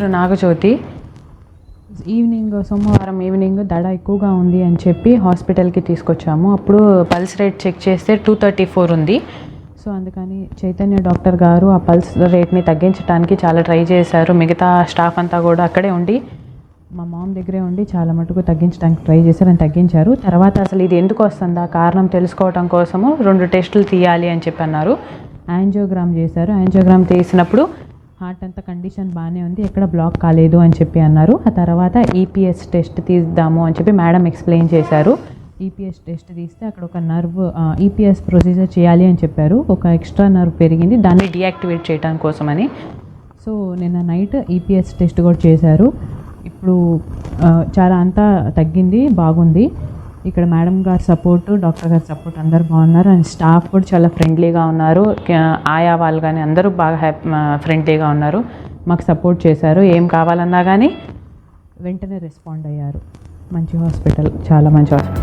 పేరు నాగజ్యోతి. సోమవారం ఈవినింగ్ దడ ఎక్కువగా ఉంది అని చెప్పి హాస్పిటల్కి తీసుకొచ్చాము. అప్పుడు పల్స్ రేట్ చెక్ చేస్తే 234 ఉంది. సో అందుకని చైతన్య డాక్టర్ గారు ఆ పల్స్ రేట్ని తగ్గించడానికి చాలా ట్రై చేశారు. మిగతా స్టాఫ్ అంతా కూడా అక్కడే ఉండి మా మామ్ దగ్గరే ఉండి చాలా మటుకు తగ్గించడానికి ట్రై చేశారు. అని తగ్గించారు. తర్వాత అసలు ఇది ఎందుకు వస్తుందా కారణం తెలుసుకోవడం కోసము 2 టెస్టులు తీయాలి అని చెప్పి అన్నారు. యాంజియోగ్రామ్ చేశారు. యాంజియోగ్రామ్ తీసినప్పుడు హార్ట్ అంతా కండిషన్ బాగానే ఉంది, ఎక్కడ బ్లాక్ కాలేదు అని చెప్పి అన్నారు. ఆ తర్వాత ఈపీఎస్ టెస్ట్ తీద్దాము అని చెప్పి మేడం ఎక్స్ప్లెయిన్ చేశారు. ఈపీఎస్ టెస్ట్ తీస్తే అక్కడ ఒక నర్వ్ ఈపీఎస్ ప్రొసీజర్ చేయాలి అని చెప్పారు. ఒక ఎక్స్ట్రా నర్వ్ పెరిగింది, దాన్ని డీయాక్టివేట్ చేయడం కోసమని. సో నిన్న నైట్ ఈపీఎస్ టెస్ట్ కూడా చేశారు. ఇప్పుడు చాలా అంతా తగ్గింది, బాగుంది. ఇక్కడ మేడం గారి సపోర్టు, డాక్టర్ గారి సపోర్ట్ అందరూ బాగున్నారు. అండ్ స్టాఫ్ కూడా చాలా ఫ్రెండ్లీగా ఉన్నారు. ఆయా వాళ్ళు కానీ అందరూ బాగా ఫ్రెండ్లీగా ఉన్నారు. మాకు సపోర్ట్ చేశారు. ఏం కావాలన్నా కానీ వెంటనే రెస్పాండ్ అయ్యారు. మంచి హాస్పిటల్, చాలా మంచి హాస్పిటల్.